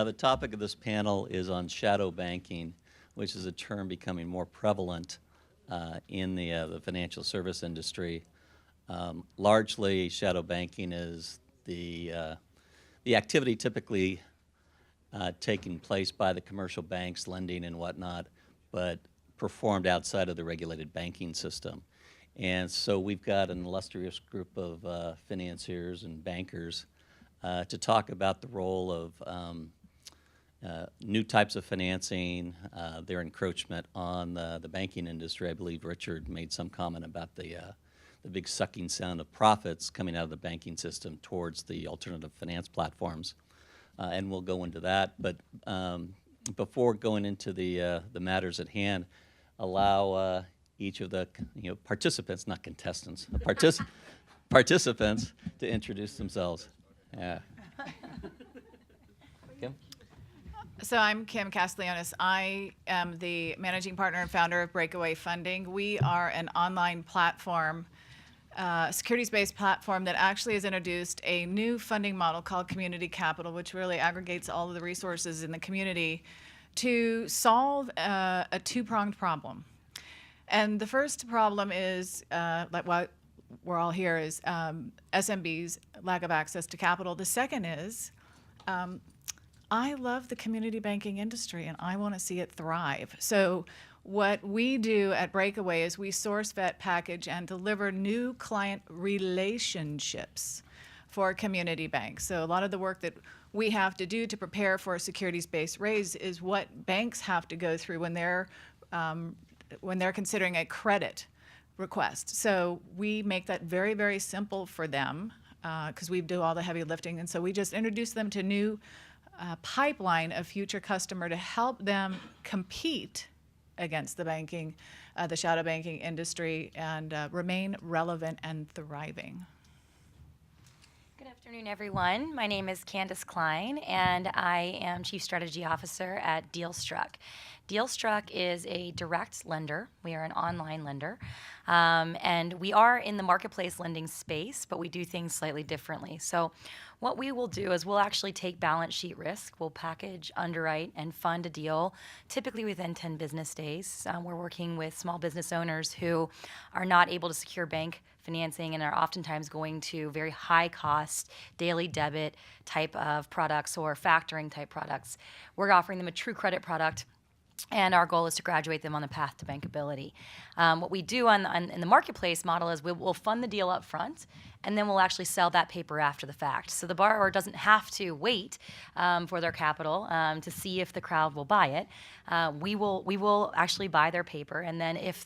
The topic of this panel is on shadow banking, which is a term becoming more prevalent in the financial service industry. Largely, shadow banking is the activity typically taking place by the commercial banks, lending and whatnot, but performed outside of the regulated banking system. And so we've got an illustrious group of financiers and bankers to talk about the role of new types of financing, their encroachment on the banking industry. I believe Richard made some comment about the big sucking sound of profits coming out of the banking system towards the alternative finance platforms. And we'll go into that. But before going into the matters at hand, allow each of the participants, not contestants, participants to introduce themselves. Yeah. Kim? So I'm Kim Castellanos. I am the managing partner and founder of Breakaway Funding. We are an online platform, securities-based platform that actually has introduced a new funding model called Community Capital, which really aggregates all of the resources in the community to solve a two-pronged problem. And the first problem is, like what we're all here, is SMBs' lack of access to capital. The second is, I love the community banking industry and I want to see it thrive. So what we do at Breakaway is we source, vet, package, and deliver new client relationships for community banks. So a lot of the work that we have to do to prepare for a securities-based raise is what banks have to go through when they're considering a credit request. So we make that very, very simple for them because we do all the heavy lifting. And so we just introduce them to new pipeline of future customer to help them compete against the shadow banking industry and remain relevant and thriving. Good afternoon, everyone. My name is Candace Klein, and I am Chief Strategy Officer at DealStruck. DealStruck is a direct lender. We are an online lender, and we are in the marketplace lending space, but we do things slightly differently. So what we will do is we'll actually take balance sheet risk. We'll package, underwrite, and fund a deal typically within 10 business days. We're working with small business owners who are not able to secure bank financing and are oftentimes going to very high cost daily debit type of products or factoring type products. We're offering them a true credit product, and our goal is to graduate them on the path to bankability. What we do in the marketplace model is we'll fund the deal up front, and then we'll actually sell that paper after the fact. So the borrower doesn't have to wait for their capital to see if the crowd will buy it. We will actually buy their paper, and then if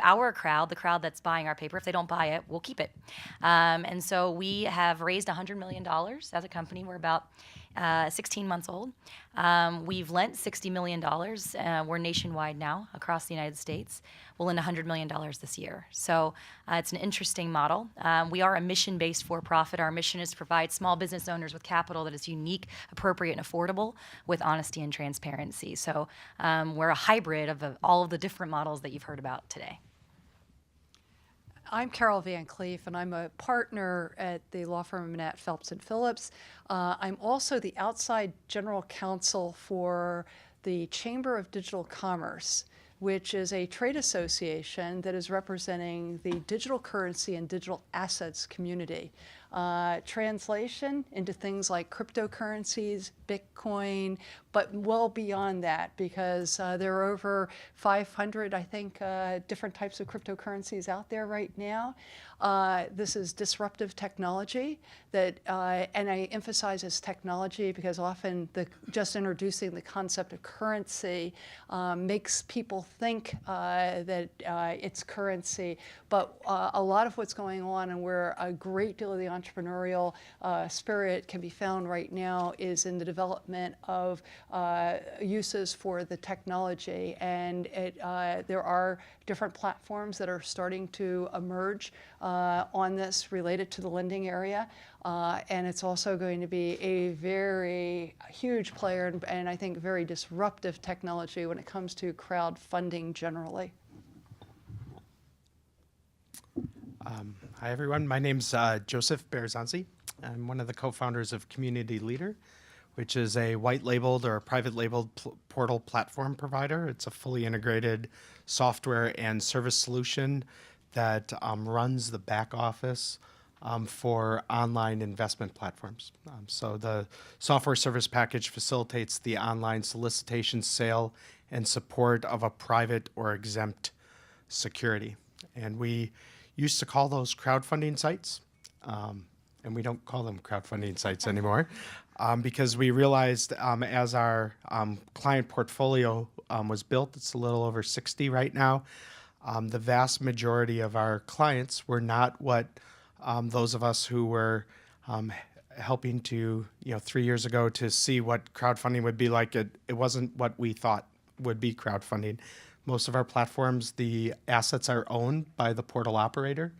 our crowd, the crowd that's buying our paper, if they don't buy it, we'll keep it. And so we have raised $100 million as a company. We're about 16 months old. We've lent $60 million. We're nationwide now across the United States. We'll lend $100 million this year. So it's an interesting model. We are a mission-based for-profit. Our mission is to provide small business owners with capital that is unique, appropriate, and affordable with honesty and transparency. So we're a hybrid of all of the different models that you've heard about today. I'm Carol Van Cleef, and I'm a partner at the law firm Manette, Phelps & Phillips. I'm also the outside general counsel for the Chamber of Digital Commerce, which is a trade association that is representing the digital currency and digital assets community. Translation into things like cryptocurrencies, Bitcoin, but well beyond that, because there are over 500, I think, different types of cryptocurrencies out there right now. This is disruptive technology that, and I emphasize as technology because often just introducing the concept of currency makes people think that it's currency. But a lot of what's going on, and where a great deal of the entrepreneurial spirit can be found right now, is in the development of uses for the technology. And there are different platforms that are starting to emerge on this related to the lending area. And it's also going to be a very huge player and I think very disruptive technology when it comes to crowdfunding generally. Hi, everyone. My name's Joseph Berzanzi. I'm one of the co-founders of Community Leader. which is a white labeled or a private labeled portal platform provider. It's a fully integrated software and service solution that runs the back office for online investment platforms. So the software service package facilitates the online solicitation, sale, and support of a private or exempt security. And we used to call those crowdfunding sites, and we don't call them crowdfunding sites anymore, because we realized as our client portfolio was built, it's a little over 60 right now, the vast majority of our clients were not what those of us who were helping to, 3 years ago to see what crowdfunding would be like. It wasn't what we thought would be crowdfunding. Most of our platforms, the assets are owned by the portal operator,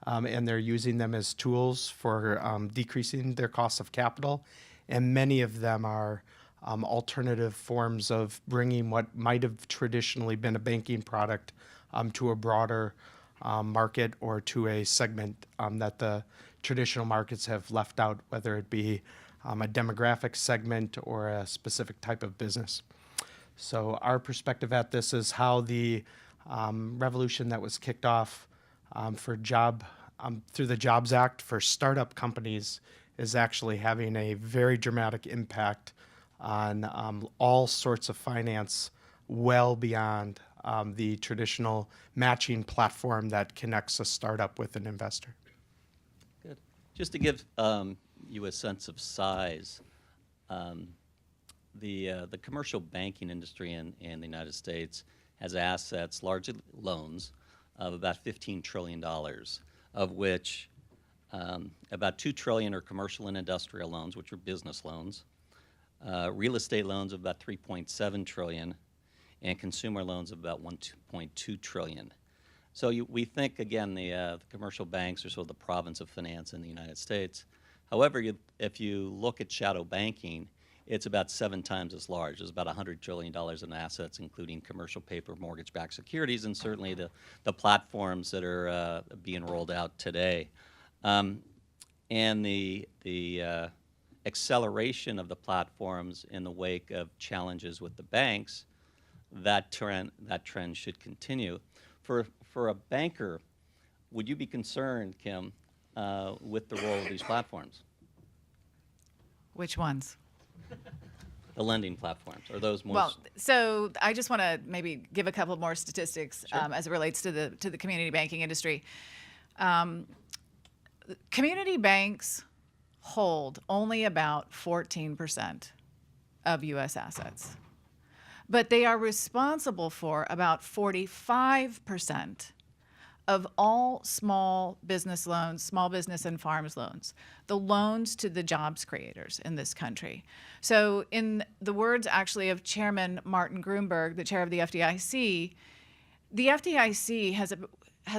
and they're using them as tools for decreasing their cost of capital. And many of them are alternative forms of bringing what might have traditionally been a banking product to a broader market or to a segment that the traditional markets have left out, whether it be a demographic segment or a specific type of business. So our perspective at this is how the revolution that was kicked off through the Jobs Act for startup companies is actually having a very dramatic impact on all sorts of finance well beyond the traditional matching platform that connects a startup with an investor. Good. Just to give you a sense of size, the commercial banking industry in the United States has assets, largely loans, of about $15 trillion, of which about $2 trillion are commercial and industrial loans, which are business loans, real estate loans of about $3.7 trillion, and consumer loans of about $1.2 trillion. So we think, again, the commercial banks are sort of the province of finance in the United States. However, if you look at shadow banking, it's about 7 times as large. There's about $100 trillion in assets, including commercial paper, mortgage-backed securities, and certainly the platforms that are being rolled out today. And the acceleration of the platforms in the wake of challenges with the banks, that trend should continue. For a banker, would you be concerned, Kim, with the role of these platforms? Which ones? The lending platforms, or those most? Well, so I just want to maybe give a couple more statistics Sure. as it relates to the community banking industry. Community banks hold only about 14% of U.S. assets, but they are responsible for about 45% of all small business loans, small business and farms loans, the loans to the jobs creators in this country. So in the words actually of Chairman Martin Gruenberg, the chair of the FDIC has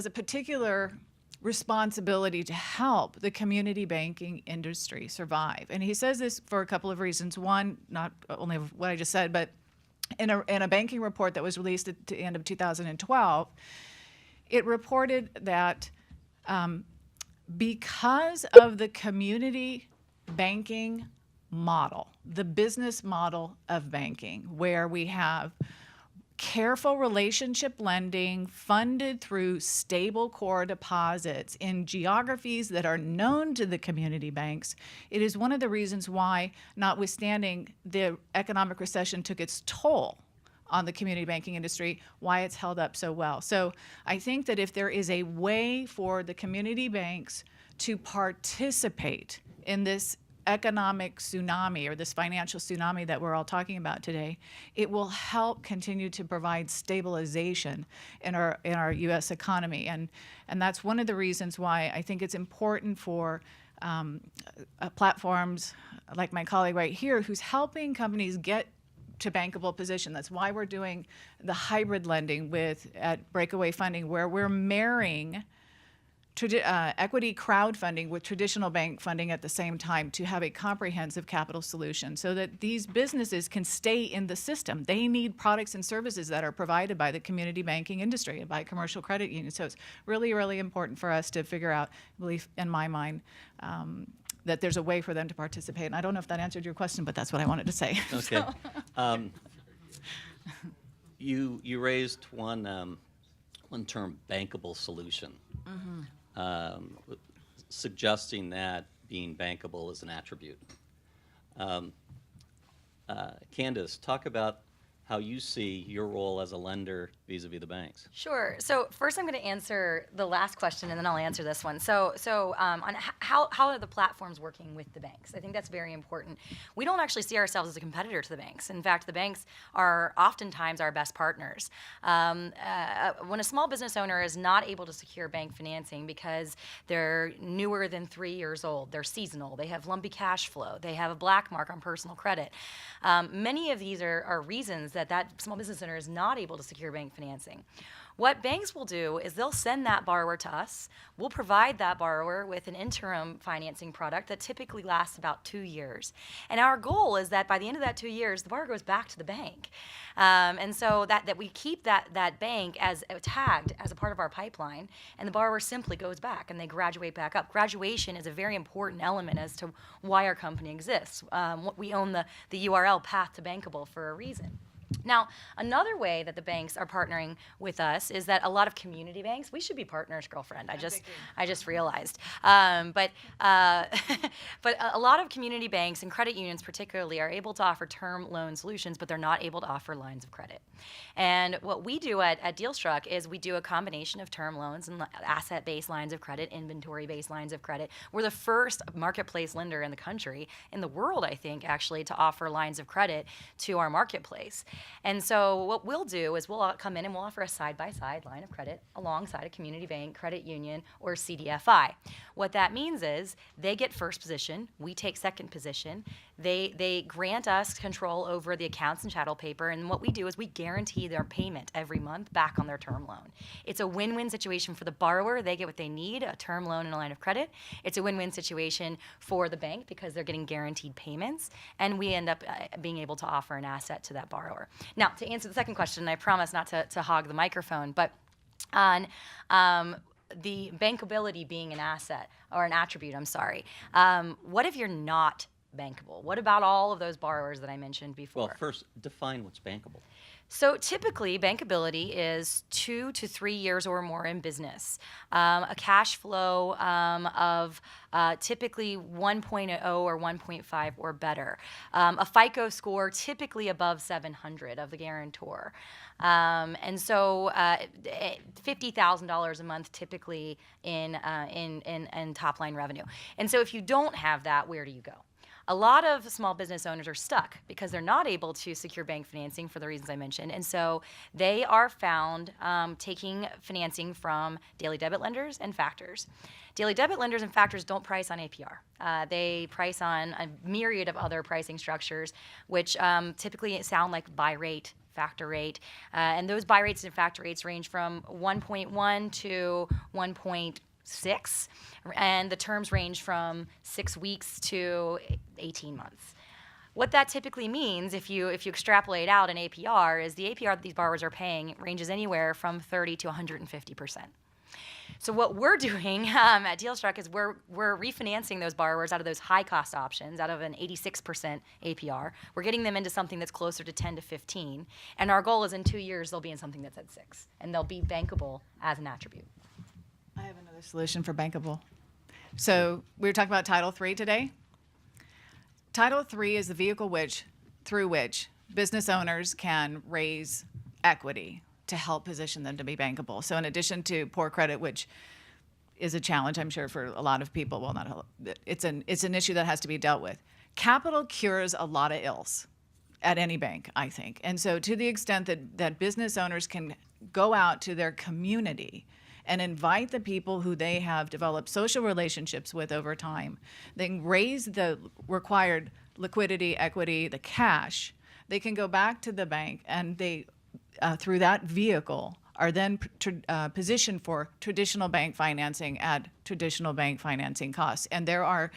a particular responsibility to help the community banking industry survive. And he says this for a couple of reasons. One, not only of what I just said, but in a banking report that was released at the end of 2012, it reported that because of the community banking model, the business model of banking, where we have careful relationship lending funded through stable core deposits in geographies that are known to the community banks, it is one of the reasons why, notwithstanding the economic recession took its toll on the community banking industry, why it's held up so well. So I think that if there is a way for the community banks to participate in this economic tsunami or this financial tsunami that we're all talking about today, it will help continue to provide stabilization in our U.S. economy. And that's one of the reasons why I think it's important for platforms like my colleague right here, who's helping companies get to bankable position. That's why we're doing the hybrid lending at Breakaway Funding, where we're marrying equity crowdfunding with traditional bank funding at the same time to have a comprehensive capital solution so that these businesses can stay in the system. They need products and services that are provided by the community banking industry and by commercial credit unions. So it's really, really important for us to figure out, I believe in my mind, that there's a way for them to participate. And I don't know if that answered your question, but that's what I wanted to say. Okay. You raised one term, bankable solution, suggesting that being bankable is an attribute. Candace, talk about how you see your role as a lender vis-a-vis the banks. Sure. So first I'm going to answer the last question, and then I'll answer this one. So on how are the platforms working with the banks? I think that's very important. We don't actually see ourselves as a competitor to the banks. In fact, the banks are oftentimes our best partners. When a small business owner is not able to secure bank financing because they're newer than 3 years old, they're seasonal, they have lumpy cash flow, they have a black mark on personal credit, many of these are reasons that small business owner is not able to secure bank financing. What banks will do is they'll send that borrower to us. We'll provide that borrower with an interim financing product that typically lasts about 2 years. And our goal is that by the end of that 2 years, the borrower goes back to the bank. And so that we keep that bank as tagged as a part of our pipeline, and the borrower simply goes back and they graduate back up. Graduation is a very important element as to why our company exists. We own the URL path to bankable for a reason. Now, another way that the banks are partnering with us is that a lot of community banks, we should be partners, girlfriend. I just realized. But a lot of community banks and credit unions particularly are able to offer term loan solutions, but they're not able to offer lines of credit. And what we do at DealStruck is we do a combination of term loans and asset-based lines of credit, inventory-based lines of credit. We're the first marketplace lender in the country, in the world, I think, actually, to offer lines of credit to our marketplace. And so what we'll do is we'll come in and we'll offer a side-by-side line of credit alongside a community bank, credit union, or CDFI. What that means is they get first position, we take second position, they grant us control over the accounts and chattel paper, and what we do is we guarantee their payment every month back on their term loan. It's a win-win situation for the borrower. They get what they need, a term loan and a line of credit. It's a win-win situation for the bank because they're getting guaranteed payments, and we end up being able to offer an asset to that borrower. Now, to answer the second question, I promise not to hog the microphone, but on the bankability being an asset, or an attribute, I'm sorry. What if you're not bankable? What about all of those borrowers that I mentioned before? Well, first, define what's bankable. So typically, bankability is 2 to 3 years or more in business. A cash flow of typically 1.0 or 1.5 or better. A FICO score typically above 700 of the guarantor. And so $50,000 a month typically in top line revenue. And so if you don't have that, where do you go? A lot of small business owners are stuck because they're not able to secure bank financing for the reasons I mentioned. And so they are found taking financing from daily debit lenders and factors. Daily debit lenders and factors don't price on APR. They price on a myriad of other pricing structures, which typically sound like buy rate, factor rate. And those buy rates and factor rates range from 1.1 to 1.6, and the terms range from 6 weeks to 18 months. What that typically means, if you extrapolate out an APR, is the APR that these borrowers are paying ranges anywhere from 30 to 150%. So what we're doing at DealStruck is we're refinancing those borrowers out of those high cost options, out of an 86% APR. We're getting them into something that's closer to 10 to 15, and our goal is in 2 years they'll be in something that's at 6, and they'll be bankable as an attribute. I have another solution for bankable. So we were talking about Title III today. Title III is the vehicle through which business owners can raise equity to help position them to be bankable. So in addition to poor credit, which is a challenge, I'm sure, for a lot of people, well, not it's an issue that has to be dealt with. Capital cures a lot of ills at any bank, I think. And so to the extent that business owners can go out to their community and invite the people who they have developed social relationships with over time, they can raise the required liquidity, equity, the cash, they can go back to the bank, and they, through that vehicle, are then positioned for traditional bank financing at traditional bank financing costs. And there are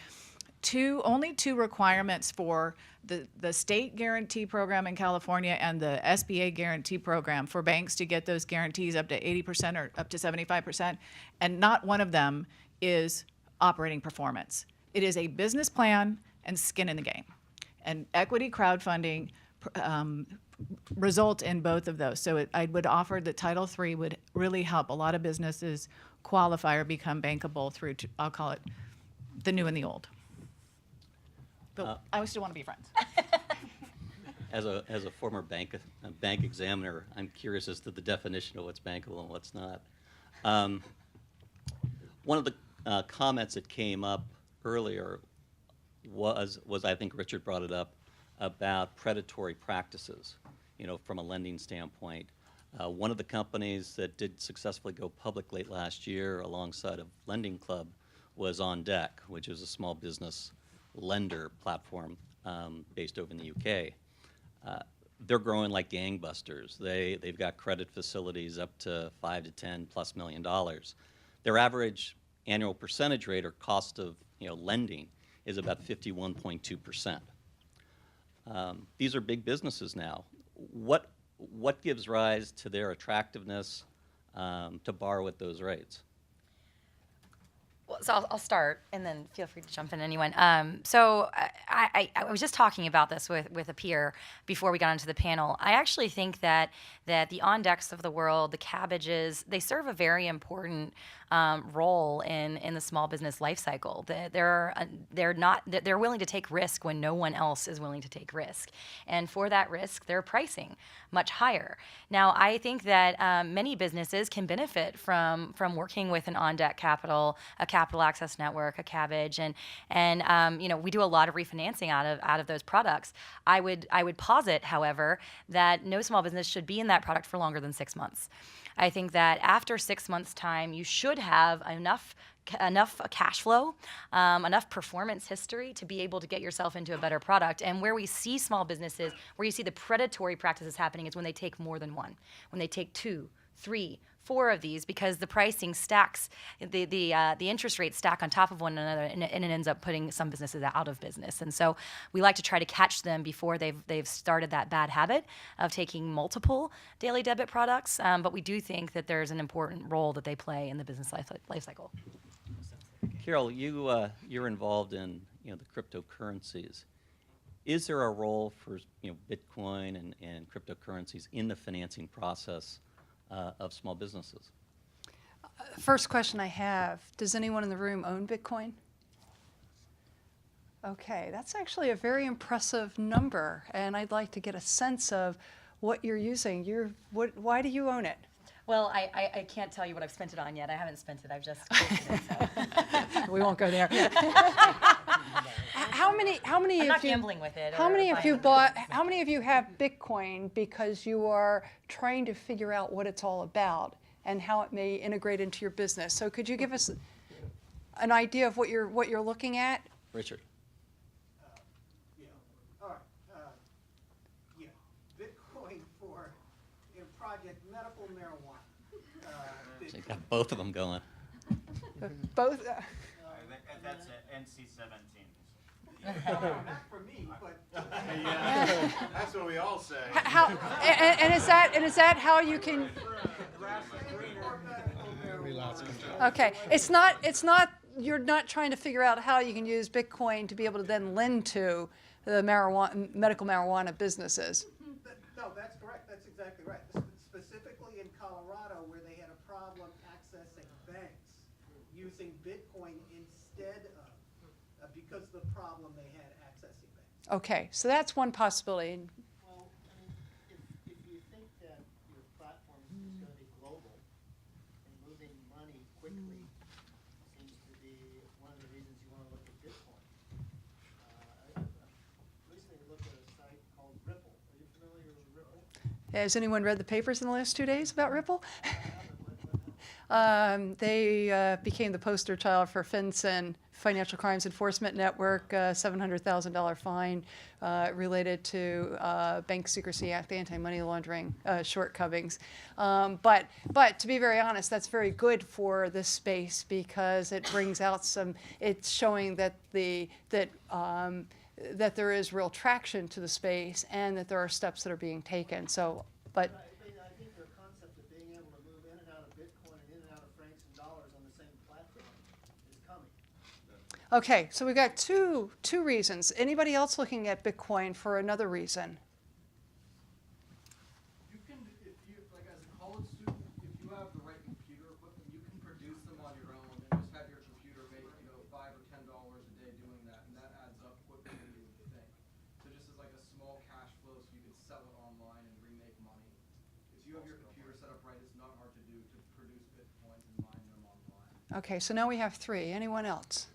only two requirements for the state guarantee program in California and the SBA guarantee program for banks to get those guarantees up to 80% or up to 75%, and not one of them is operating performance. It is a business plan and skin in the game. And equity crowdfunding result in both of those. So I would offer that Title III would really help a lot of businesses qualify or become bankable through, I'll call it, the new and the old. But I still want to be friends. As a former bank examiner, I'm curious as to the definition of what's bankable and what's not. One of the comments that came up earlier was I think Richard brought it up, about predatory practices, from a lending standpoint. One of the companies that did successfully go public late last year alongside of Lending Club was On Deck, which is a small business lender platform based over in the UK. They're growing like gangbusters. They've got credit facilities up to $5 to $10+ million. Their average annual percentage rate or cost of lending is about 51.2%. These are big businesses now. What gives rise to their attractiveness to borrow at those rates? Well, so I'll start, and then feel free to jump in, anyone. So I was just talking about this with a peer before we got onto the panel. I actually think that the On Decks of the world, the Cabbages, they serve a very important role in the small business life cycle. They're willing to take risk when no one else is willing to take risk, and for that risk, they're pricing much higher. Now, I think that many businesses can benefit from working with an On Deck Capital, a Capital Access Network, a Cabbage, and we do a lot of refinancing out of those products. I would posit, however, that no small business should be in that product for longer than 6 months. I think that after 6 months' time, you should have enough cash flow, enough performance history to be able to get yourself into a better product. And where we see small businesses, where you see the predatory practices happening, is when they take more than one, when they take 2, 3, 4 of these, because the pricing stacks, the interest rates stack on top of one another, and it ends up putting some businesses out of business. And so we like to try to catch them before they've started that bad habit of taking multiple daily debit products. But we do think that there's an important role that they play in the business life cycle. Carol, you're involved in the cryptocurrencies. Is there a role for Bitcoin and cryptocurrencies in the financing process of small businesses? First question I have, does anyone in the room own Bitcoin? Okay, that's actually a very impressive number, and I'd like to get a sense of what you're using. Why do you own it? Well, I can't tell you what I've spent it on yet. I haven't spent it. I've just created it, so. We won't go there. How many I'm of not you gambling with it. How many of you have Bitcoin because you are trying to figure out what it's all about and how it may integrate into your business? So could you give us an idea of what you're looking at? Richard. All right. Bitcoin for Project Medical Marijuana. So you've got both of them going. Both. That's NC-17. Not for me, but That's what we all say. And is that how you can? Okay, it's not. You're not trying to figure out how you can use Bitcoin to be able to then lend to the medical marijuana businesses. No, that's correct. That's exactly right. Specifically in Colorado, where they had a problem accessing banks using Bitcoin instead of, because of the problem they had accessing banks. Okay, so that's one possibility. Well, I mean, if you think that your platform is going to be global and moving money quickly seems to be one of the reasons you want to look at Bitcoin. I recently looked at a site called Ripple. Are you familiar with Ripple? Has anyone read the papers in the last 2 days about Ripple? They became the poster child for FinCEN, Financial Crimes Enforcement Network, $700,000 fine related to Bank Secrecy Act, anti-money laundering shortcomings. But to be very honest, that's very good for this space because it brings out it's showing that that there is real traction to the space and that there are steps that are being taken. So, but. I think their concept of being able to move in and out of Bitcoin and in and out of francs and dollars on the same platform is coming. Okay, so we've got two reasons. Anybody else looking at Bitcoin for another reason? You can, if you, like as a college student, if you have the right computer equipment, you can produce them on your own and just have your computer make, $5 or $10 a day doing that, and that adds up quicker than you would think. So just as like a small cash flow, so you could sell it online and remake money. If you have your computer set up right, it's not hard to do to produce Bitcoins and mine them online. Okay, so now we have three. Anyone else?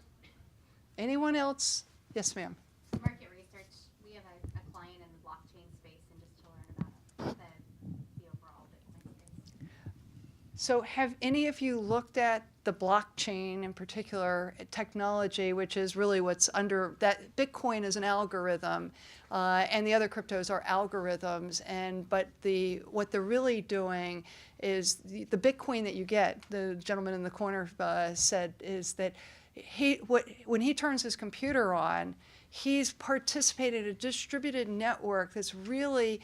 Anyone else? Yes, ma'am. Market research, we have a client in the blockchain space, and just to learn about the overall Bitcoin space. So have any of you looked at the blockchain in particular technology, which is really what's under that? Bitcoin is an algorithm, and the other cryptos are algorithms. But what they're really doing is the Bitcoin that you get. The gentleman in the corner said is that when he turns his computer on, he's participated in a distributed network that's really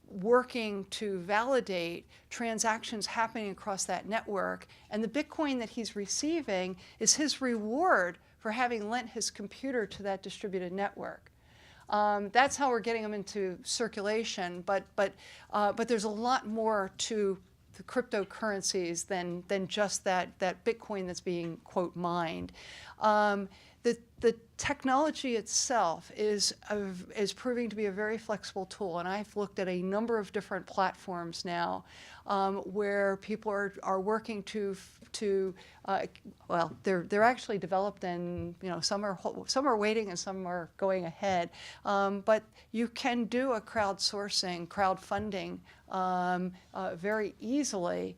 working to validate transactions happening across that network. And the Bitcoin that he's receiving is his reward for having lent his computer to that distributed network. That's how we're getting them into circulation. But there's a lot more to the cryptocurrencies than just that Bitcoin that's being, quote, mined. The technology itself is proving to be a very flexible tool, and I've looked at a number of different platforms now where people are working well, they're actually developed, and some are waiting and some are going ahead. But you can do a crowdfunding very easily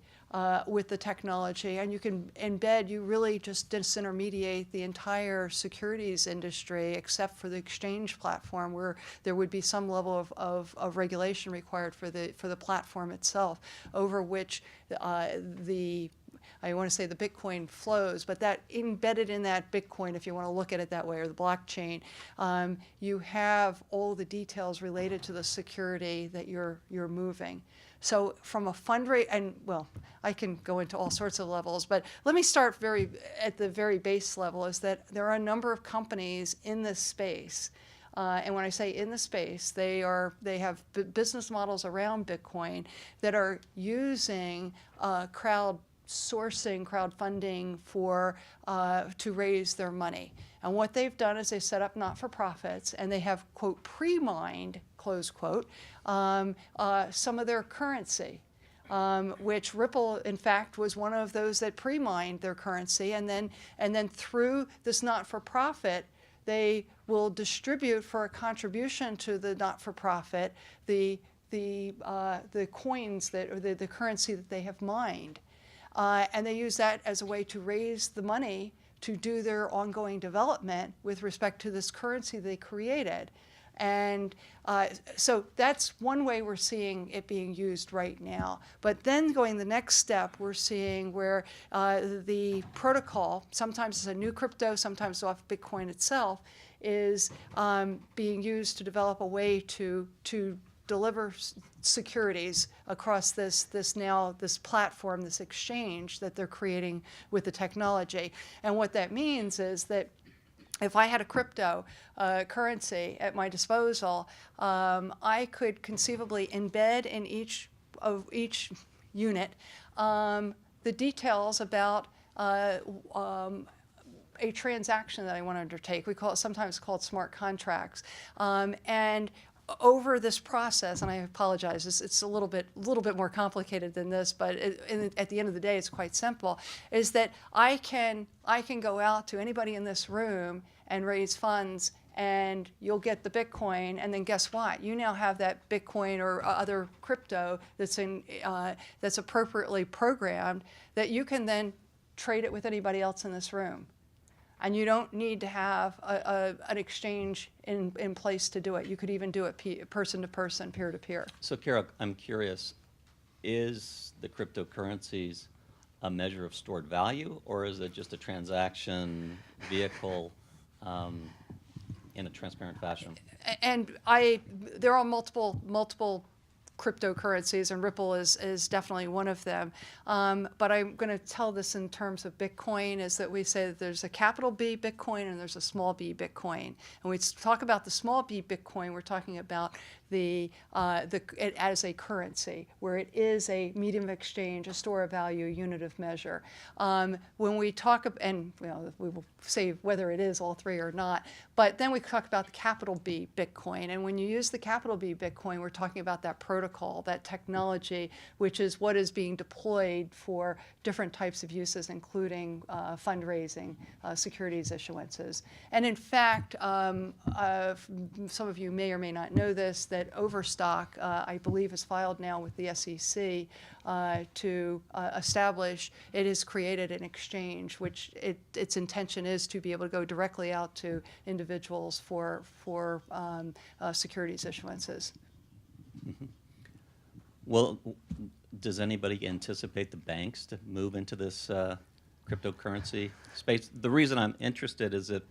with the technology, and you can embed, you really just disintermediate the entire securities industry except for the exchange platform, where there would be some level of regulation required for the platform itself, over which I want to say the Bitcoin flows, but that embedded in that Bitcoin, if you want to look at it that way, or the blockchain, you have all the details related to the security that you're moving. So from a fundraiser, and well, I can go into all sorts of levels, but let me start at the very base level, is that there are a number of companies in this space. And when I say in the space, they have business models around Bitcoin that are using crowdfunding to raise their money. And what they've done is they've set up not-for-profits, and they have, quote, pre-mined, close quote, some of their currency, which Ripple, in fact, was one of those that pre-mined their currency, and then through this not-for-profit, they will distribute for a contribution to the not-for-profit the coins or the currency that they have mined. And they use that as a way to raise the money to do their ongoing development with respect to this currency they created. And so that's one way we're seeing it being used right now. But then going the next step, we're seeing where the protocol, sometimes it's a new crypto, sometimes off Bitcoin itself, is being used to develop a way to deliver securities across this platform, this exchange that they're creating with the technology. And what that means is that if I had a crypto currency at my disposal, I could conceivably embed in each unit the details about a transaction that I want to undertake. We sometimes call it smart contracts. And over this process, and I apologize, it's a little bit more complicated than this, but at the end of the day, it's quite simple, is that I can go out to anybody in this room and raise funds, and you'll get the Bitcoin, and then guess what? You now have that Bitcoin or other crypto that's appropriately programmed, that you can then trade it with anybody else in this room. And you don't need to have an exchange in place to do it. You could even do it person to person, peer to peer. So Carol, I'm curious, is the cryptocurrencies a measure of stored value, or is it just a transaction vehicle in a transparent fashion? And there are multiple cryptocurrencies, and Ripple is definitely one of them. But I'm going to tell this in terms of Bitcoin, is that we say that there's a capital B Bitcoin and there's a small b Bitcoin. And we talk about the small b Bitcoin, we're talking about it as a currency, where it is a medium of exchange, a store of value, a unit of measure. When we talk, and we will say whether it is all three or not, but then we talk about the capital B Bitcoin. And when you use the capital B Bitcoin, we're talking about that protocol, that technology, which is what is being deployed for different types of uses, including fundraising, securities issuances. And in fact, some of you may or may not know this, that Overstock, I believe, has filed now with the SEC to establish, it has created an exchange, which its intention is to be able to go directly out to individuals for securities issuances. Mm-hmm. Well, does anybody anticipate the banks to move into this cryptocurrency space? The reason I'm interested is that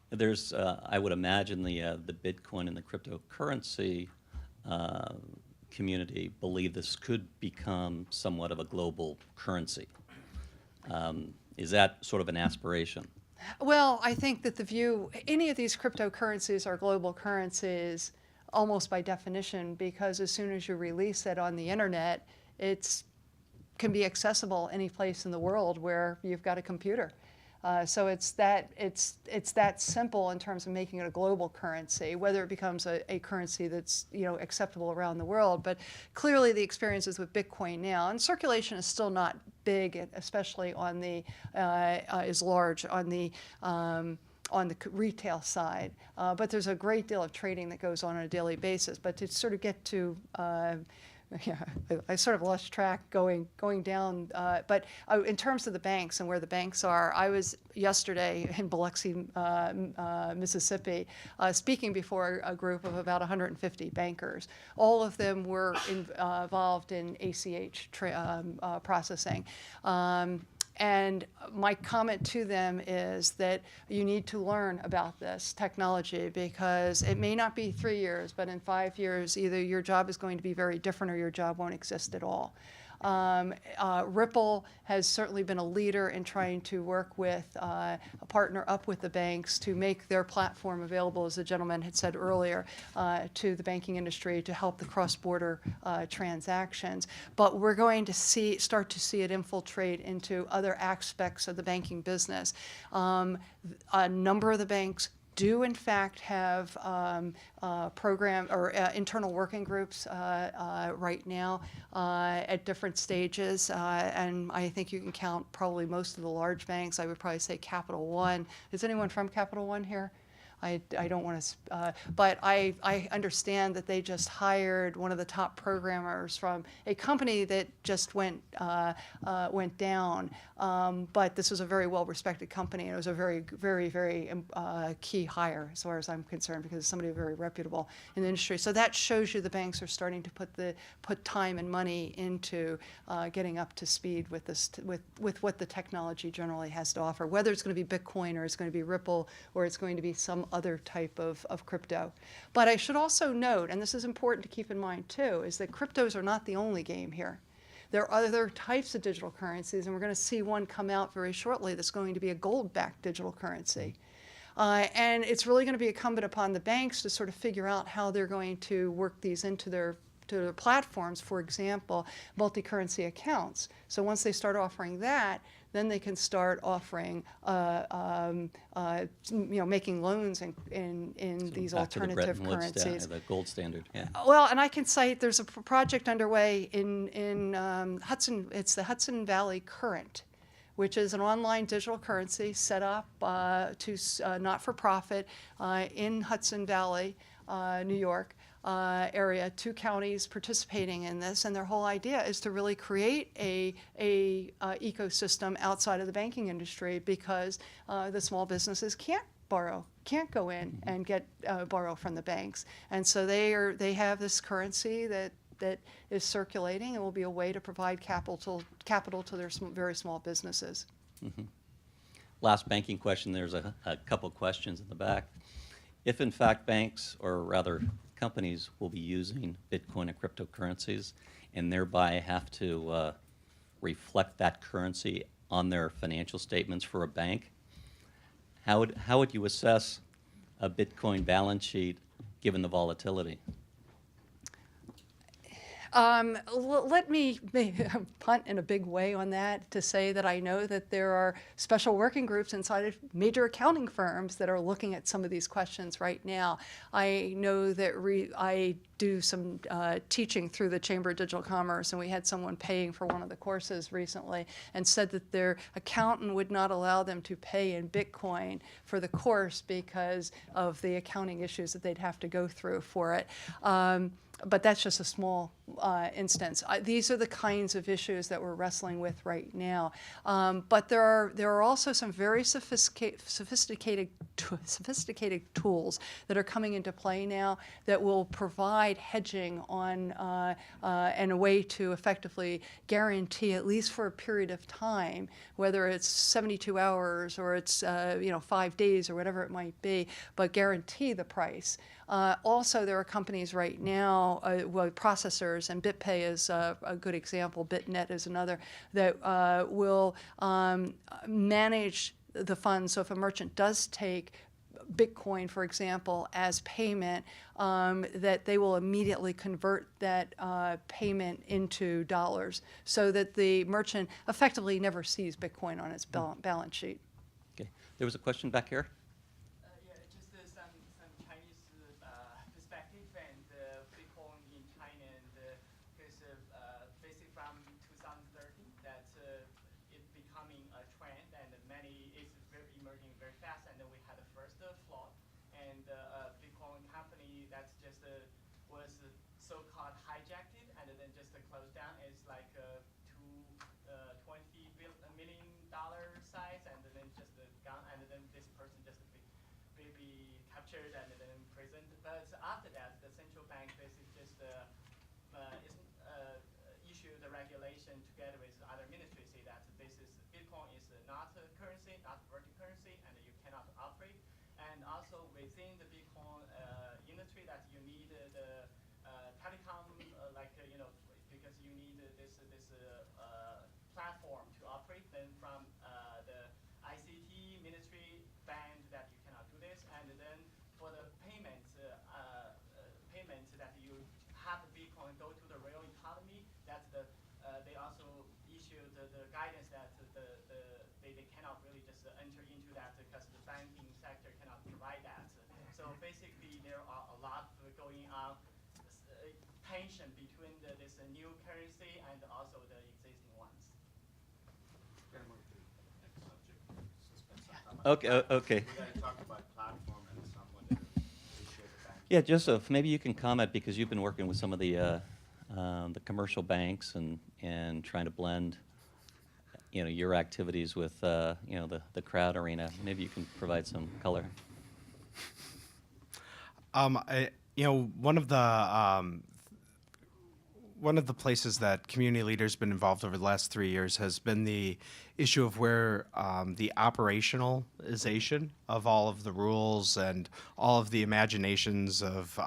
there's, I would imagine, the Bitcoin and the cryptocurrency community believe this could become somewhat of a global currency. Is that sort of an aspiration? Well, I think that the view, any of these cryptocurrencies are global currencies almost by definition, because as soon as you release it on the internet, it can be accessible any place in the world where you've got a computer. So it's that simple in terms of making it a global currency, whether it becomes a currency that's acceptable around the world. But clearly the experiences with Bitcoin now, and circulation is still not big, especially on the is large on the retail side, but there's a great deal of trading that goes on a daily basis. But to sort of get to I sort of lost track going down. But in terms of the banks and where the banks are, I was yesterday in Biloxi, Mississippi, speaking before a group of about 150 bankers. All of them were involved in ACH processing. And my comment to them is that you need to learn about this technology, because it may not be 3 years, but in 5 years, either your job is going to be very different or your job won't exist at all. Ripple has certainly been a leader in trying to work with, partner up with the banks to make their platform available, as the gentleman had said earlier, to the banking industry to help the cross-border transactions. But we're going to start to see it infiltrate into other aspects of the banking business. A number of the banks do in fact have program or internal working groups right now at different stages, and I think you can count probably most of the large banks. I would probably say Capital One. Is anyone from Capital One here? I don't want to, but I understand that they just hired one of the top programmers from a company that just went down. But this was a very well-respected company, and it was a very, very, very key hire, as far as I'm concerned, because it's somebody very reputable in the industry. So that shows you the banks are starting to put time and money into getting up to speed with this, with what the technology generally has to offer, whether it's going to be Bitcoin or it's going to be Ripple or it's going to be some other type of crypto. But I should also note, and this is important to keep in mind too, is that cryptos are not the only game here. There are other types of digital currencies, and we're going to see one come out very shortly that's going to be a gold-backed digital currency. And it's really going to be incumbent upon the banks to sort of figure out how they're going to work these into their platforms. For example, multi-currency accounts. So once they start offering that, then they can start offering, making loans in these Back to the alternative Bretton Woods currencies. the gold standard. Yeah. Well, and I can cite, there's a project underway in Hudson. It's the Hudson Valley Current, which is an online digital currency set up to not-for-profit in Hudson Valley, New York. Area, 2 counties participating in this, and their whole idea is to really create a ecosystem outside of the banking industry, because the small businesses can't go in and get borrow from the banks, and so they have this currency that is circulating and will be a way to provide capital to their very small businesses. Mm-hmm. Last banking question. There's a couple questions in the back. If in fact banks, or rather companies will be using Bitcoin and cryptocurrencies and thereby have to reflect that currency on their financial statements for a bank. How would you assess a Bitcoin balance sheet given the volatility? Let me punt in a big way on that to say that I know that there are special working groups inside of major accounting firms that are looking at some of these questions right now. I know that I do some teaching through the Chamber of Digital Commerce, and we had someone paying for one of the courses recently and said that their accountant would not allow them to pay in Bitcoin for the course because of the accounting issues that they'd have to go through for it. But that's just a small instance. These are the kinds of issues that we're wrestling with right now. But there are also some very sophisticated tools that are coming into play now that will provide hedging on and a way to effectively guarantee, at least for a period of time, whether it's 72 hours or it's 5 days or whatever it might be, but guarantee the price. Also, there are companies right now, processors, and BitPay is a good example, BitNet is another, that will manage the funds. So if a merchant does take Bitcoin, for example, as payment, that they will immediately convert that payment into dollars so that the merchant effectively never sees Bitcoin on its balance sheet. Okay. There was a question back here. Yeah, just some Chinese perspective and Bitcoin in China, and because basically from 2013 that it's becoming a trend, and it's very emerging very fast, and then we had the first flood, and Bitcoin company that's just was so-called hijacked it, and then just closed down. It's like $20 million size, and then just gone, and then this person just be captured and then imprisoned. But after that, the central bank basically just issued the regulation together with other ministries, say that Bitcoin is not a currency, not a virtual currency, and you cannot operate. And also within the Bitcoin industry, that you need the telecom, because you need this platform to operate. Then from the ICT ministry banned that you cannot do this, and then for the payments that you have Bitcoin go to the real economy, that's they also issued the guidance that they cannot really just enter into that because the banking sector cannot provide that. So basically, there are a lot going on tension between this new currency and also the existing ones. Okay. We gotta talk about platform and someone that appreciate the bank. Yeah, Joseph, maybe you can comment because you've been working with some of the commercial banks and trying to blend, your activities with, the crowd arena. Maybe you can provide some color. One of the places that community leaders have been involved over the last 3 years has been the issue of where the operationalization of all of the rules and all of the imaginations of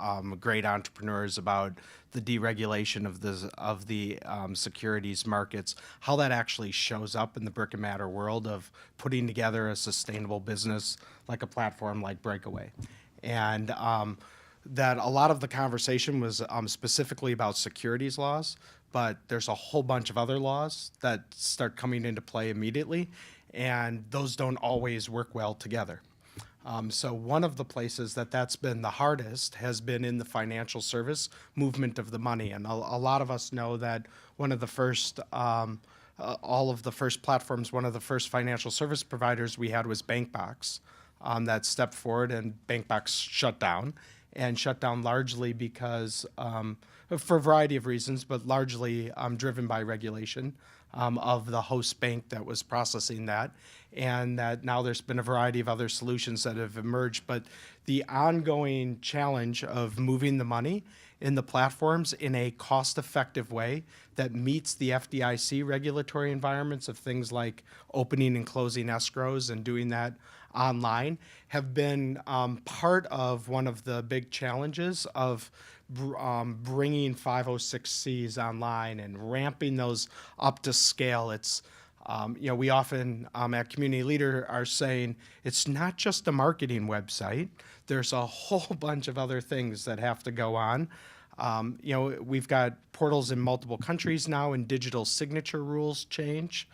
great entrepreneurs about the deregulation of the securities markets, how that actually shows up in the brick and mortar world of putting together a sustainable business like a platform like Breakaway. And that a lot of the conversation was specifically about securities laws, but there's a whole bunch of other laws that start coming into play immediately, and those don't always work well together. So one of the places that's been the hardest has been in the financial service movement of the money, and a lot of us know that one of the first all of the first platforms, one of the first financial service providers we had was BankBox, that stepped forward, and BankBox shut down largely because, for a variety of reasons, but largely driven by regulation of the host bank that was processing that. And that now there's been a variety of other solutions that have emerged. But the ongoing challenge of moving the money in the platforms in a cost-effective way that meets the FDIC regulatory environments of things like opening and closing escrows and doing that online have been part of one of the big challenges of bringing 506Cs online and ramping those up to scale. It's we often at Community Leader are saying it's not just a marketing website. There's a whole bunch of other things that have to go on. We've got portals in multiple countries now, and digital signature rules change.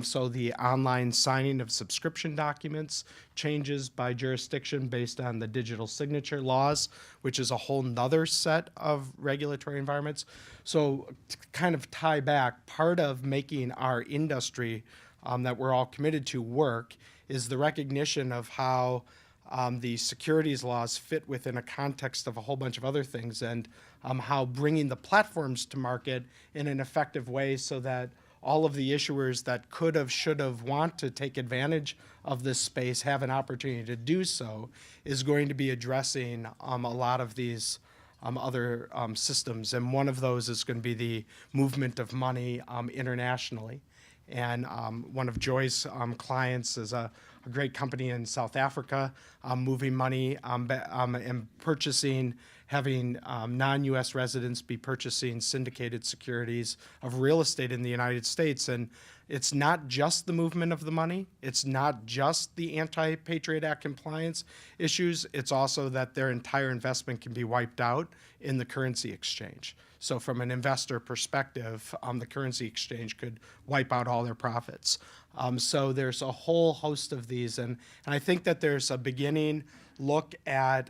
So the online signing of subscription documents changes by jurisdiction based on the digital signature laws, which is a whole nother set of regulatory environments. So to kind of tie back, part of making our industry that we're all committed to work is the recognition of how the securities laws fit within a context of a whole bunch of other things, and how bringing the platforms to market in an effective way so that all of the issuers that could have, should have, want to take advantage of this space have an opportunity to do so is going to be addressing a lot of these other systems. And one of those is going to be the movement of money internationally. And one of Joy's clients is a great company in South Africa, moving money and purchasing, having non-U.S. residents be purchasing syndicated securities of real estate in the United States. And it's not just the movement of the money. It's not just the anti-Patriot Act compliance issues. It's also that their entire investment can be wiped out in the currency exchange. So from an investor perspective, the currency exchange could wipe out all their profits. So there's a whole host of these. And I think that there's a beginning look at,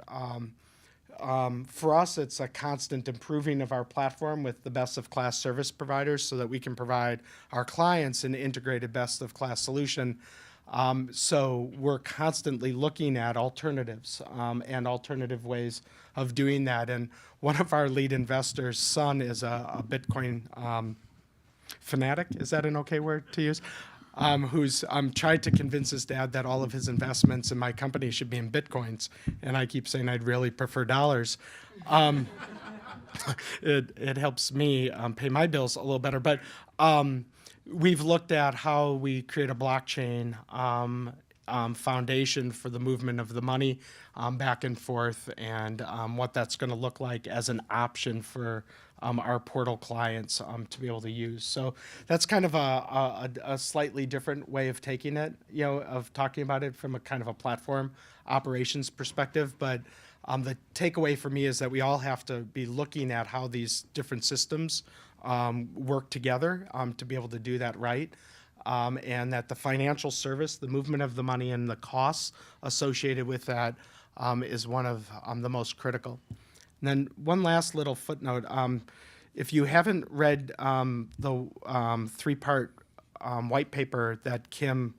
for us, it's a constant improving of our platform with the best of class service providers so that we can provide our clients an integrated best of class solution. So we're constantly looking at alternatives and alternative ways of doing that. And one of our lead investors' son is a Bitcoin fanatic. Is that an okay word to use? Who's tried to convince his dad that all of his investments in my company should be in Bitcoins. And I keep saying I'd really prefer dollars. It helps me pay my bills a little better. But we've looked at how we create a blockchain foundation for the movement of the money back and forth, and what that's going to look like as an option for our portal clients to be able to use. So that's kind of a slightly different way of taking it, of talking about it from a kind of a platform operations perspective. But the takeaway for me is that we all have to be looking at how these different systems work together to be able to do that right. And that the financial service, the movement of the money, and the costs associated with that is one of the most critical. And then one last little footnote. If you haven't read the three-part white paper that Kim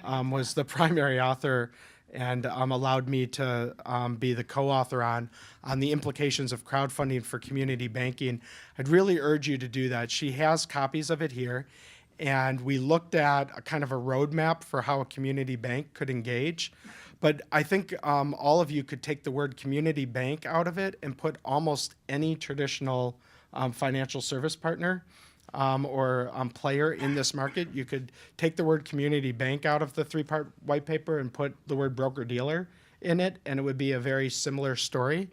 was the primary author and allowed me to be the co-author on the implications of crowdfunding for community banking, I'd really urge you to do that. She has copies of it here. And we looked at a kind of a roadmap for how a community bank could engage. But I think all of you could take the word community bank out of it and put almost any traditional financial service partner or player in this market. You could take the word community bank out of the three-part white paper and put the word broker-dealer in it, and it would be a very similar story.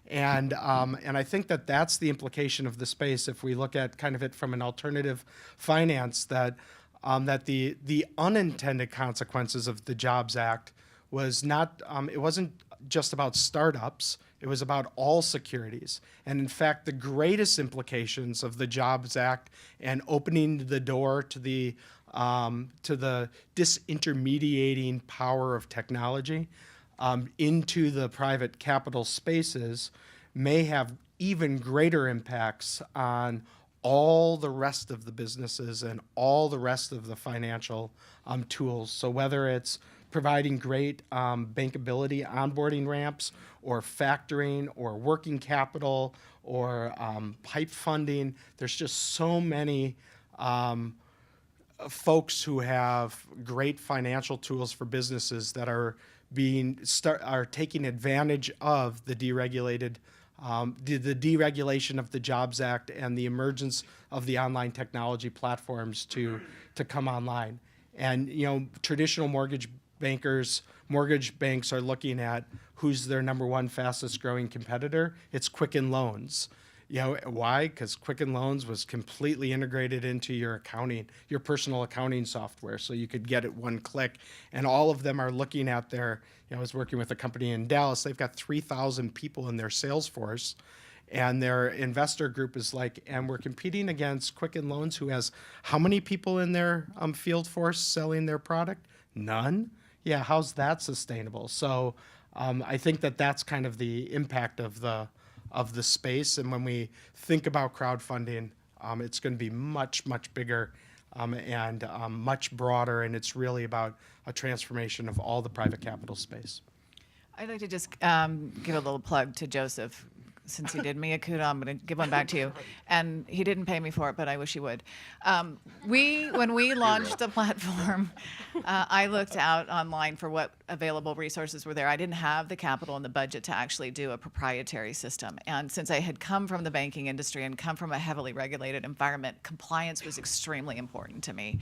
And I think that that's the implication of the space if we look at kind of it from an alternative finance, that the unintended consequences of the Jobs Act was not, it wasn't just about startups, it was about all securities. And in fact, the greatest implications of the Jobs Act and opening the door to the disintermediating power of technology into the private capital spaces may have even greater impacts on all the rest of the businesses and all the rest of the financial tools. So whether it's providing great bankability onboarding ramps, or factoring, or working capital, or pipe funding, there's just so many folks who have great financial tools for businesses that are taking advantage of the deregulated the deregulation of the Jobs Act and the emergence of the online technology platforms to come online. And, you know, traditional mortgage banks are looking at who's their number one fastest growing competitor. It's Quicken Loans. You know, why? Because Quicken Loans was completely integrated into your accounting, your personal accounting software, so you could get it one click. And all of them are looking at their, you know, I was working with a company in Dallas, they've got 3,000 people in their sales force, and their investor group is like, and we're competing against Quicken Loans, who has how many people in their field force selling their product? None. Yeah, how's that sustainable? So I think that that's kind of the impact of the space. And when we think about crowdfunding, it's going to be much, much bigger and much broader. And it's really about a transformation of all the private capital space. I'd like to just give a little plug to Joseph. Since he did me a kudo, I'm going to give one back to you. And he didn't pay me for it, but I wish he would. When we launched the platform, I looked out online for what available resources were there. I didn't have the capital and the budget to actually do a proprietary system. And since I had come from the banking industry and come from a heavily regulated environment, compliance was extremely important to me.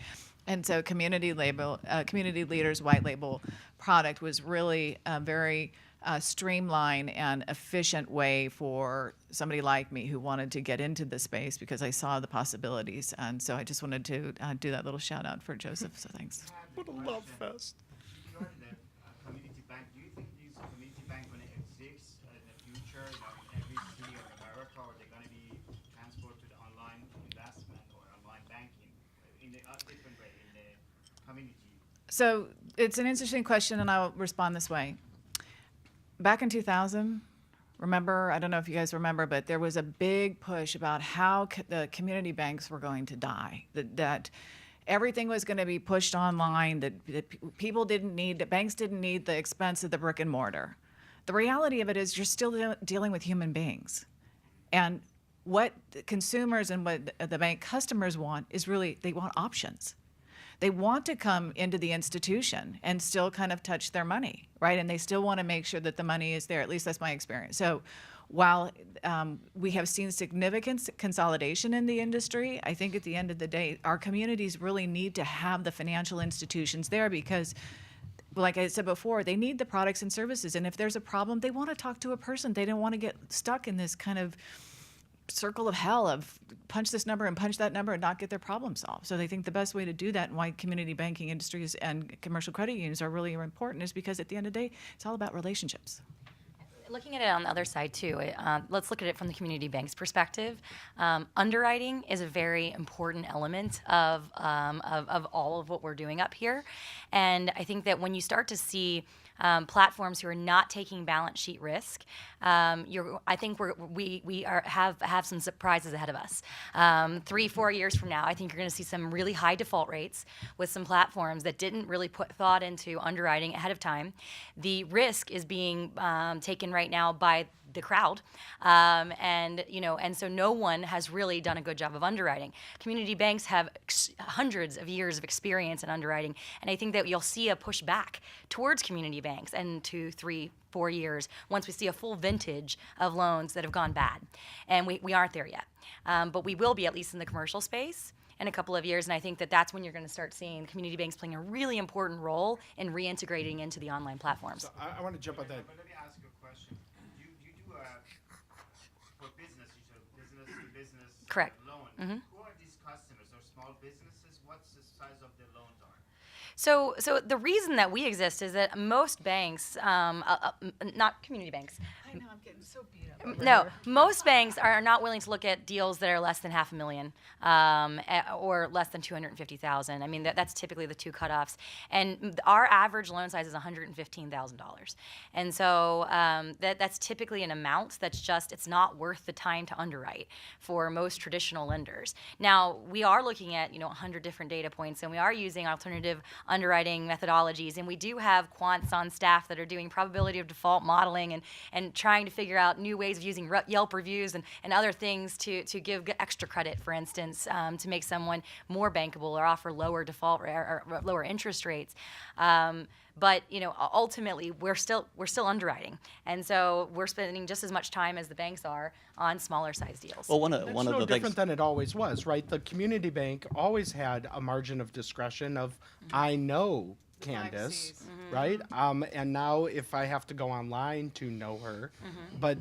And so community leaders white label product was really a very streamlined and efficient way for somebody like me who wanted to get into the space, because I saw the possibilities. And so I just wanted to do that little shout out for Joseph. So thanks. What a love fest. If you're in a community bank, do you think these community banks going to exist in the future, you know, in every city of America, or are they going to be transported to online investment or online banking in a different way in the community? So it's an interesting question, and I'll respond this way. Back in 2000, remember, I don't know if you guys remember, but there was a big push about how the community banks were going to die, that everything was going to be pushed online, that banks didn't need the expense of the brick and mortar. The reality of it is you're still dealing with human beings. And what consumers and what the bank customers want is really, they want options. They want to come into the institution and still kind of touch their money, right? And they still want to make sure that the money is there. At least that's my experience. So while we have seen significant consolidation in the industry, I think at the end of the day, our communities really need to have the financial institutions there, because like I said before, they need the products and services. And if there's a problem, they want to talk to a person. They don't want to get stuck in this kind of circle of hell of punch this number and punch that number and not get their problem solved. So they think the best way to do that, and why community banking industries and commercial credit unions are really important, is because at the end of the day, it's all about relationships. Looking at it on the other side too, let's look at it from the community bank's perspective. Underwriting is a very important element of all of what we're doing up here, and I think that when you start to see platforms who are not taking balance sheet risk, I think we have some surprises ahead of us. 3-4 years from now, I think you're going to see some really high default rates with some platforms that didn't really put thought into underwriting ahead of time. The risk is being taken right now by the crowd, and so no one has really done a good job of underwriting. Community banks have hundreds of years of experience in underwriting, and I think that you'll see a push back towards community banks in 2, 3, 4 years once we see a full vintage of loans that have gone bad, and we aren't there yet, but we will be, at least in the commercial space, in a couple of years, and I think that that's when you're going to start seeing community banks playing a really important role in reintegrating into the online platforms. So I want to jump on that. But let me ask you a question. You do for business, business Correct. loan. Mm-hmm. Who are these customers? Are small businesses? What's the size of their loans are? So the reason that we exist is that most banks, not community banks, I know, I'm getting so beat up. no, most banks are not willing to look at deals that are less than $500,000 or less than $250,000. I mean, that's typically the two cutoffs. And our average loan size is $115,000. And so that's typically an amount that's just, it's not worth the time to underwrite for most traditional lenders. Now, we are looking at 100 different data points, and we are using alternative underwriting methodologies, and we do have quants on staff that are doing probability of default modeling and trying to figure out new ways of using Yelp reviews and other things to give extra credit, for instance, to make someone more bankable or offer lower default or lower interest rates. But ultimately, we're still underwriting, and so we're spending just as much time as the banks are on smaller size deals. Well, one That's of no the different things. than it always was, right? The community bank always had a margin of discretion of, I know Candace, C's. right? And now if I have to go online to know her, but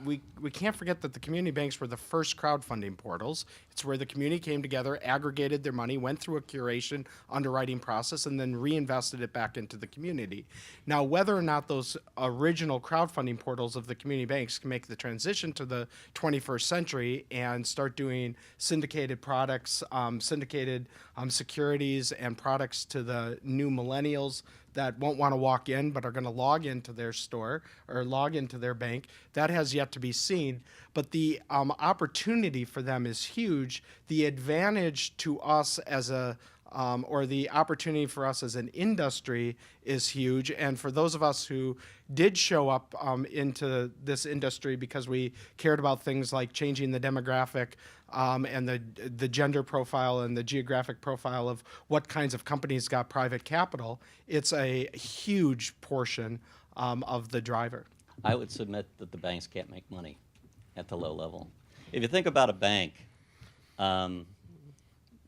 we can't forget that the community banks were the first crowdfunding portals. It's where the community came together, aggregated their money, went through a curation underwriting process, and then reinvested it back into the community. Now, whether or not those original crowdfunding portals of the community banks can make the transition to the 21st century and start doing syndicated products, syndicated securities and products to the new millennials that won't want to walk in but are going to log into their store or log into their bank, that has yet to be seen. But the opportunity for them is huge. The advantage to us as or the opportunity for us as an industry is huge. And for those of us who did show up into this industry because we cared about things like changing the demographic and the gender profile and the geographic profile of what kinds of companies got private capital, it's a huge portion of the driver. I would submit that the banks can't make money at the low level. If you think about a bank,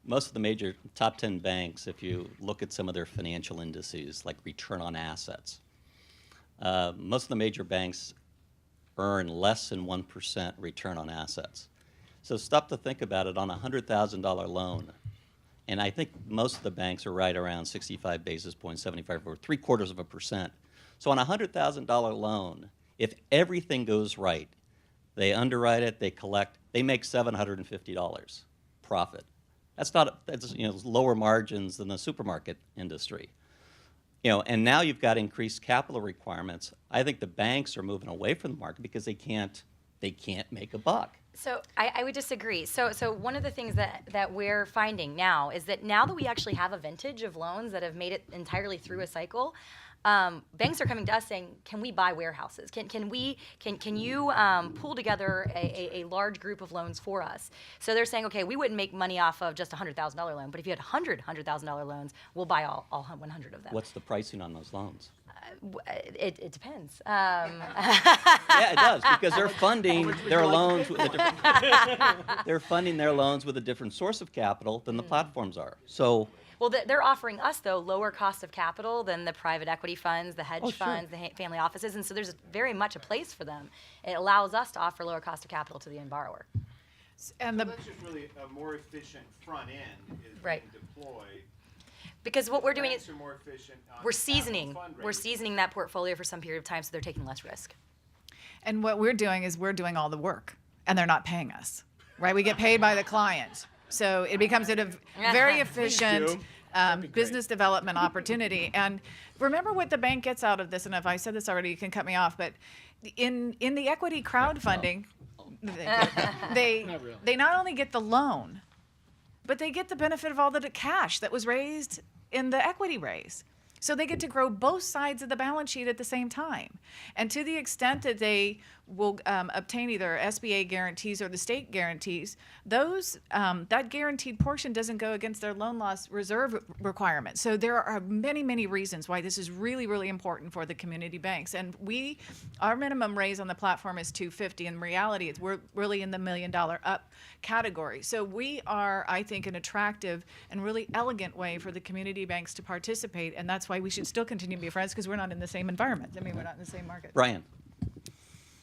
most of the major top 10 banks, if you look at some of their financial indices, like return on assets, most of the major banks earn less than 1% return on assets. So stop to think about it. On a $100,000 loan, and I think most of the banks are right around 65 basis points, 75 or 0.75%. So on a $100,000 loan, if everything goes right, they underwrite it, they collect, they make $750 profit. That's lower margins than the supermarket industry. And now you've got increased capital requirements. I think the banks are moving away from the market because they can't make a buck. So I would disagree. So one of the things that we're finding now is that now that we actually have a vintage of loans that have made it entirely through a cycle, banks are coming to us saying, "Can we buy warehouses? Can you pull together a large group of loans for us?" So they're saying, "Okay, we wouldn't make money off of just a $100,000 loan, but if you had $100,000 loans, we'll buy all 100 of them." What's the pricing on those loans? It depends. Yeah, it does, because they're funding their loans with a different. They're funding their loans with a different source of capital than the platforms are. So. Well, they're offering us, though, lower cost of capital than the private equity funds, the hedge funds, the family offices, and so there's very much a place for them. It allows us to offer lower cost of capital to the end borrower. And So that's just really a more efficient front end is Right. being deployed. Because what we're doing Banks is are more efficient on we're capital seasoning fundraising. that portfolio for some period of time, so they're taking less risk. And what we're doing is we're doing all the work, and they're not paying us, right? We get paid by the client. So it becomes a very efficient business development opportunity. And remember what the bank gets out of this, and if I said this already, you can cut me off, but in the equity crowdfunding, they not only get the loan, but they get the benefit of all the cash that was raised in the equity raise. So they get to grow both sides of the balance sheet at the same time. And to the extent that they will obtain either SBA guarantees or the state guarantees, that guaranteed portion doesn't go against their loan loss reserve requirements. So there are many, many reasons why this is really, really important for the community banks. And our minimum raise on the platform is $250. In reality, we're really in the $1 million up category. So we are, I think, an attractive and really elegant way for the community banks to participate. And that's why we should still continue to be friends, because we're not in the same environment. I mean, we're not in the same market. Brian.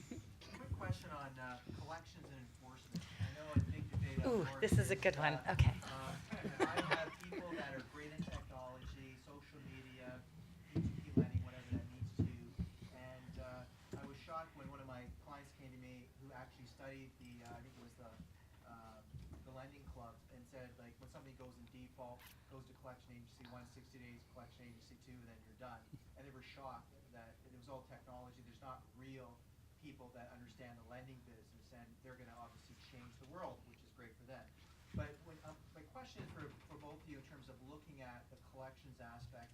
Quick question on collections and enforcement. I know I think the data. Ooh, this is a good one. Okay. I have people that are great in technology, social media, P2P lending, whatever that needs to. And I was shocked when one of my clients came to me who actually studied I think it was the lending club, and said, like, when somebody goes in default, goes to collection agency 1, 60 days, collection agency 2, then you're done. And they were shocked that it was all technology. There's not real people that understand the lending business, and they're going to obviously change the world, which is great for them. But my question is for both of you in terms of looking at the collections aspect.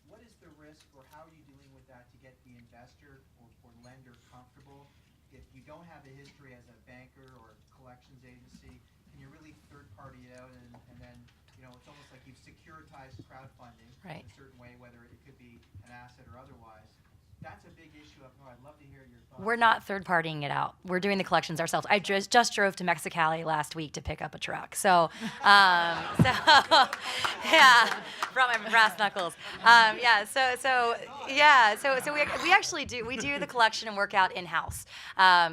What is the risk, or how are you dealing with that to get the investor or lender comfortable? If you don't have a history as a banker or collections agency, can you really third party it out and then, it's almost like you've securitized crowdfunding Right. in a certain way, whether it could be an asset or otherwise. That's a big issue up north. I'd love to hear your thoughts. We're not third partying it out. We're doing the collections ourselves. I just drove to Mexicali last week to pick up a truck. So yeah, brought my brass knuckles. So we actually do the collection and work out in house.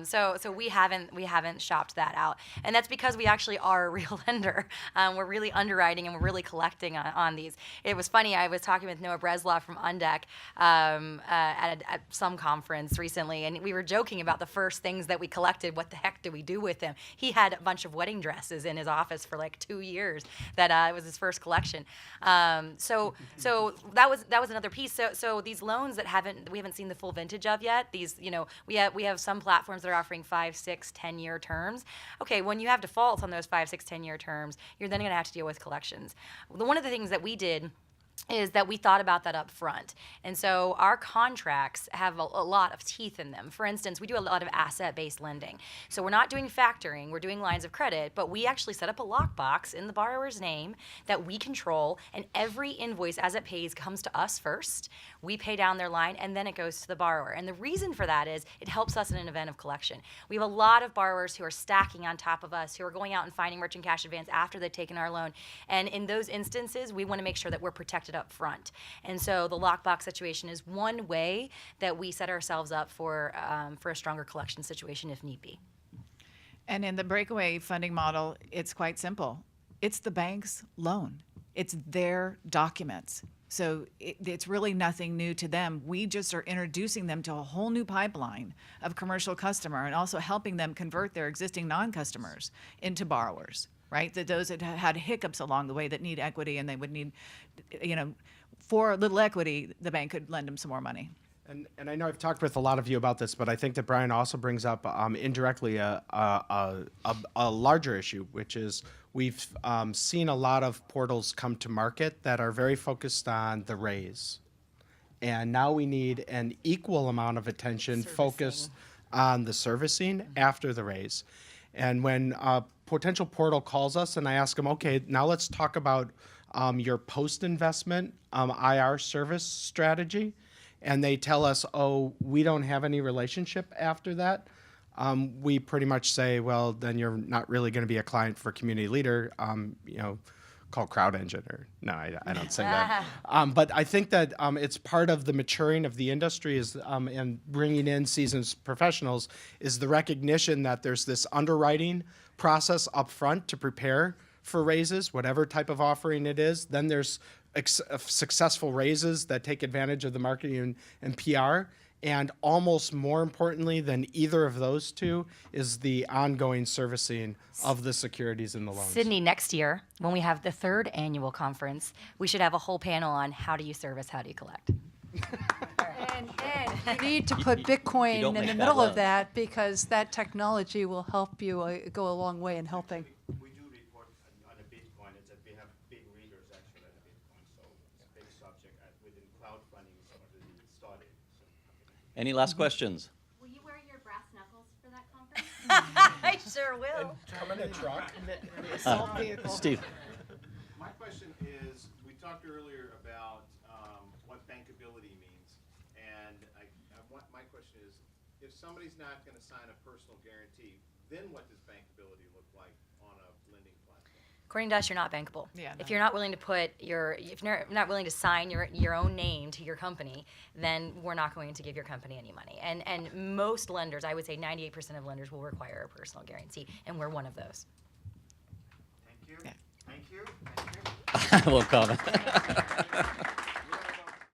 So we haven't shopped that out, and that's because we actually are a real lender. We're really underwriting and we're really collecting on these. It was funny. I was talking with Noah Breslaw from Undec at some conference recently, and we were joking about the first things that we collected. What the heck do we do with them? He had a bunch of wedding dresses in his office for like 2 years. That was his first collection. So that was another piece. So these loans that we haven't seen the full vintage of yet. These, we have some platforms that are offering 5, 6, 10-year terms. Okay, when you have defaults on those 5, 6, 10-year terms, you're then going to have to deal with collections. One of the things that we did is that we thought about that up front. And so our contracts have a lot of teeth in them. For instance, we do a lot of asset-based lending. So we're not doing factoring, we're doing lines of credit, but we actually set up a lockbox in the borrower's name that we control, and every invoice as it pays comes to us first. We pay down their line, and then it goes to the borrower. And the reason for that is it helps us in an event of collection. We have a lot of borrowers who are stacking on top of us, who are going out and finding merchant cash advance after they've taken our loan. And in those instances, we want to make sure that we're protected up front. And so the lockbox situation is one way that we set ourselves up for a stronger collection situation if need be. And in the breakaway funding model, it's quite simple. It's the bank's loan. It's their documents. So it's really nothing new to them. We just are introducing them to a whole new pipeline of commercial customer and also helping them convert their existing non-customers into borrowers, right? That those that had hiccups along the way that need equity, and they would need, for a little equity, the bank could lend them some more money. And I know I've talked with a lot of you about this, but I think that Brian also brings up indirectly a larger issue, which is we've seen a lot of portals come to market that are very focused on the raise. And now we need an equal amount of attention focused on the servicing after the raise. And when a potential portal calls us and I ask them, okay, now let's talk about your post-investment IR service strategy. And they tell us, oh, we don't have any relationship after that. We pretty much say, well, then you're not really going to be a client for Community Leader, called CrowdEngine. Or no, I don't say that. But I think that it's part of the maturing of the industry and bringing in seasoned professionals is the recognition that there's this underwriting process up front to prepare for raises, whatever type of offering it is. Then there's successful raises that take advantage of the marketing and PR. And almost more importantly than either of those two is the ongoing servicing of the securities and the loans. Sydney, next year, when we have the 3rd annual conference, we should have a whole panel on how do you service, how do you collect. And you need to put Bitcoin don't in make the bad middle of loans. that, because that technology will help you go a long way in helping. We do report on the Bitcoin. It's that we have big readers actually on the Bitcoin, so it's a big subject within crowdfunding. Some of it started. Any last questions? Will you wear your brass knuckles for that conference? I sure will. Come in a truck. Steve. My question is, we talked earlier about what bankability means, and my question is, if somebody's not going to sign a personal guarantee, then what does bankability look like on a lending platform? According to us, you're not bankable. Yeah, If no. you're not willing to if you're not willing to sign your own name to your company, then we're not going to give your company any money. And most lenders, I would say 98% of lenders will require a personal guarantee, and we're one of those. Thank you. Yeah. Thank you. Thank you. I won't comment.